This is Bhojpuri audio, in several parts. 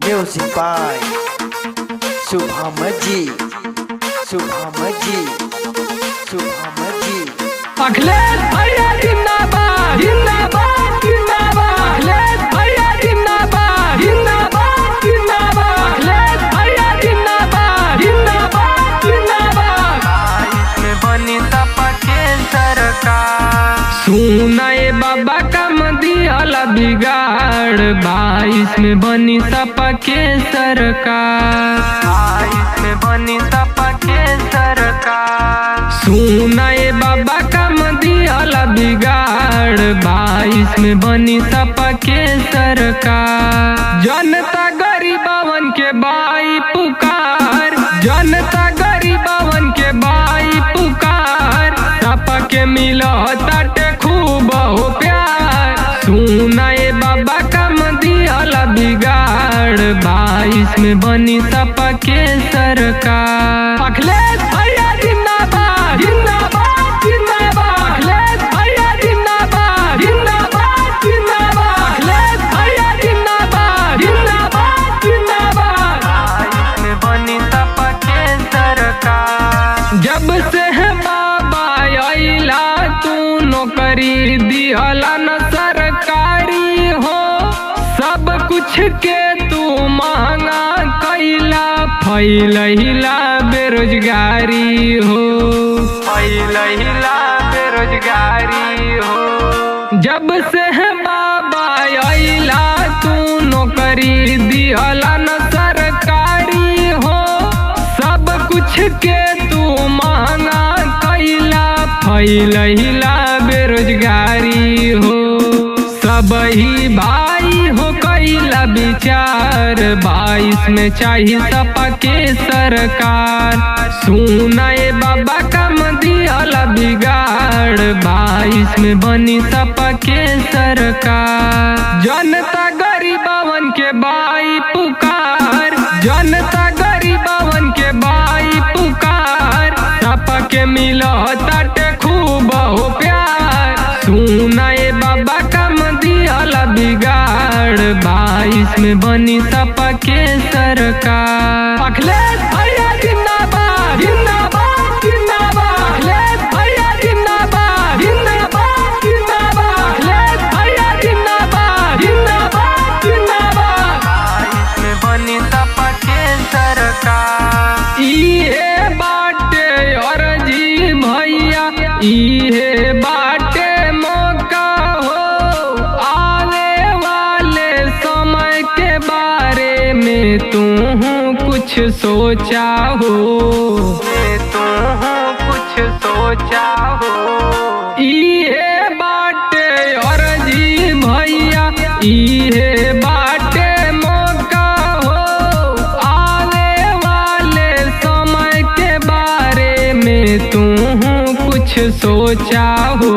Music by Subhamaji, Subhamaji, Subhamaji। Akhilesh भैया जिंदाबाद जिंदाबाद जिंदाबाद। अखिलेश भैया जिंदाबाद जिंदाबाद जिंदाबाद। अखिलेश भैया जिंदाबाद जिंदाबाद जिंदाबाद। इसमें बनी सपा के सरकार। सुनाए बाबा का दियाला बिगाड़ 22 में बनी सपा के सरकार। 22 में बनी सपा के सरकार। सुनाए बाबा का दियाला बिगाड़ 22 में बनी सपा के सरकार। जनता गरीबवन के बाई पुकार, जनता गरीबवन के बाई पुकार। सपा के मिलो ताटे खूब हो प्यार। सुनाए बाबा का दियाला बिगाड़ 22 में बनी सपा के सरकार। अखिलेश भैया जिंदाबाद जिंदाबाद जिंदाबाद। अखिलेश भैया जिंदाबाद जिंदाबाद जिंदाबाद। अखिलेश भैया जिंदाबाद जिंदाबाद जिंदाबाद। 22 में बनी सपा के सरकार। जब से है बाबा आइला तू नौकरी दिहला न सरकारी हो। सब कुछ के तू महंगा कैला फैलहिला बेरोजगारी हो। फैलहिला बेरोजगारी हो। जब से है बाबा आइला तू नौकरी दिहला न सरकारी हो। सब कुछ के तू महंगा कैला फैलहिला बेरोजगारी हो। सब ही भाई हो कैला विचार 22 में चाहिए सपा के सरकार। सुनाए बाबा का दियाला बिगाड़ 22 में बनी सपा के सरकार। जनता गरीबवन के बाई पुकार, जनता गरीबवन के बाई पुकार। सपा के मिलो ताटे खूब हो प्यार। सुनाए बाबा का दियाला बिगाड़ 22 में बनी सपा के सरकार। अखिलेश भैया जिंदाबाद जिंदाबाद जिंदाबाद। अखिलेश भैया जिंदाबाद जिंदाबाद जिंदाबाद। अखिलेश भैया जिंदाबाद जिंदाबाद जिंदाबाद। 22 में बनी सपा के सरकार। इहे बाटे अर्जी भैया, इहे बाटे मौका हो। आने वाले समय के बारे में तू कुछ सोचा हो। तू कुछ सोचा हो। इहे बाटे अर्जी भैया, इहे बाटे मौका हो। आने वाले समय के बारे में तू कुछ सोचा हो।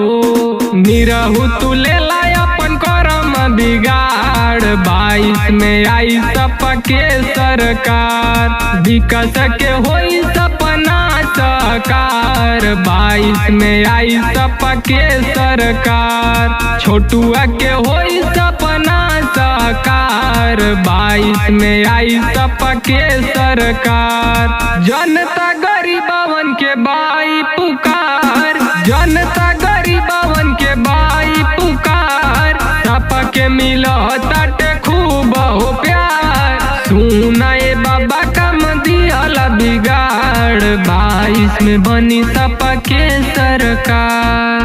निरहु तू ले ला अपन करम बिगाड़ 22 में आई सपा के सरकार। विकास के होई सपना साकार 22 में आई सपा के सरकार। छोटुआ के होई सपना साकार 22 में आई सपा के सरकार। जनता गरीबवन के बाई पुकार, जनता गरीबवन के बाई पुकार। सपा के मिलो ताटे खूब हो प्यार। सुनाए बाबा का दियाला बिगाड़ 22 में बनी सपा के सरकार।